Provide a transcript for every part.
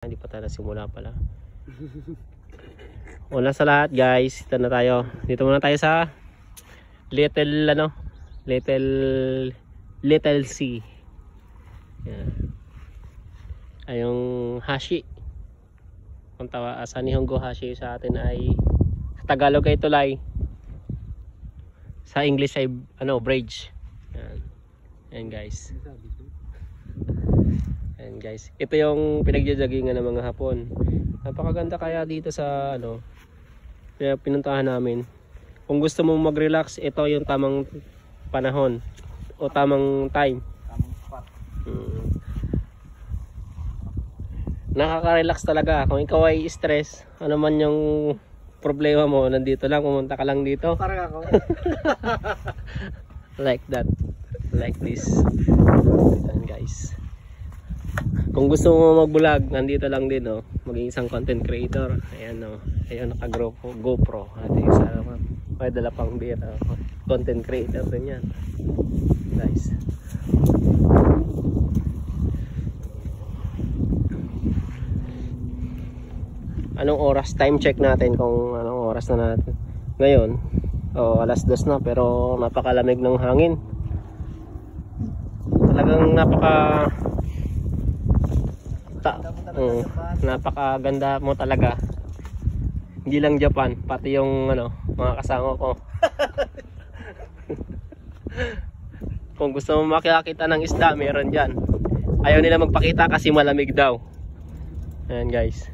Hindi pa tayo simula pala. Una sa lahat guys, dito na tayo. Dito muna tayo sa Little C. Yan. Ay yung hashi. Kung tawa sa Nihongo hashi sa atin ay sa Tagalog ay tulay. Sa English ay bridge. Yan. Yan guys. Ayan guys, ito yung pinagjajagingan ng mga Hapon. Napakaganda kaya dito sa pinuntahan namin. Kung gusto mo mag-relax, ito yung tamang panahon o tamang time. Tamang spot. Nakaka-relax talaga. Kung ikaw ay stress, ano man yung problema mo, nandito lang, pumunta ka lang dito. Parang ako. Like that. Like this. Ayan guys. Kung gusto mo mag-vlog, nandito lang din maging isang content creator. Ayan ayun naka-GoPro. At isa naman, may dala pang beer. Content creator din yan. Guys. Anong oras? Time check natin kung anong oras na natin. Ngayon, alas 2 na pero napakalamig ng hangin. Talagang napakaganda mo talaga. Hindi lang Japan, pati yung mga kasama ko. Kung gusto mo makakita ng isda, meron dyan. Ayaw nila magpakita kasi malamig daw. Ayan guys.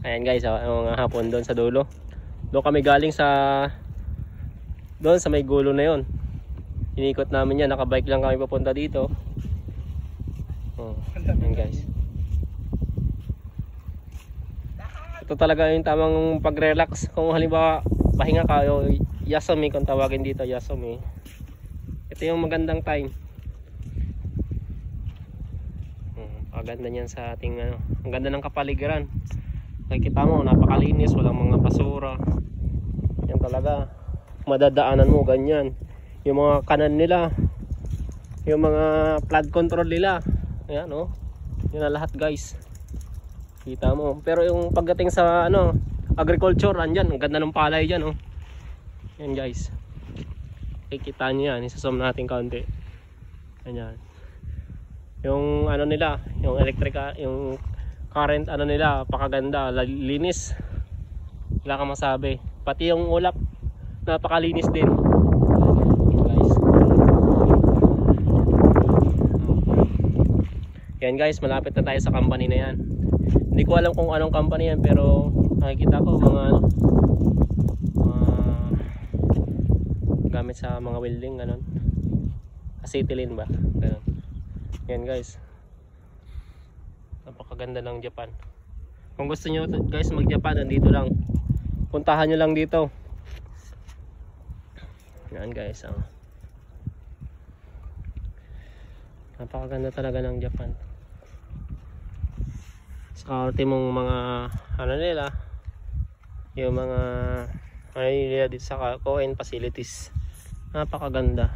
Ayan guys, mga Hapon doon sa dulo. Doon kami galing doon sa may gulo na yon. Inikot namin yan, nakabike lang kami papunta dito. Ayan guys. Ito talaga yung tamang pag-relax. Kung halimbawa pahinga ka, Yasumi kung tawagin dito, Yasumi. Ito yung magandang time. Paganda niyan sa ating ang ganda ng kapaligiran. Nakikita mo, napakalinis, walang mga basura. Yan talaga. Madadaanan mo ganyan. Yung mga kanan nila, yung mga flood control nila. Ayan yun na lahat guys. Kita mo. Pero yung pagdating sa agriculture, andyan, ang ganda ng palay dyan yan guys. Kikita nyo yan, isasom natin kaunti. Ayan. Yung nila, yung electric, yung current nila, pakaganda, linis. Wala kang masabi. Pati yung ulap, napakalinis din. Yan guys, malapit na tayo sa company na yan. Hindi ko alam kung anong company yan, pero nakikita ko mga gamit sa mga welding, ganon. Acetylene ba? Ganon. Yan guys. Napakaganda ng Japan. Kung gusto nyo guys mag-Japan, nandito lang. Puntahan nyo lang dito. Yan guys. Napakaganda talaga ng Japan. Sa ultimong mga nila, yung mga nila dito sa Koen facilities, napakaganda.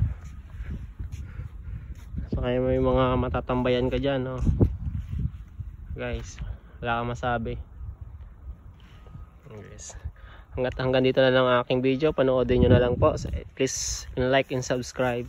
So kaya may mga matatambayan ka dyan guys, wala kang masabi. Guys, hanggang dito na lang ang aking video. Panoodin nyo na lang po. Please like and subscribe.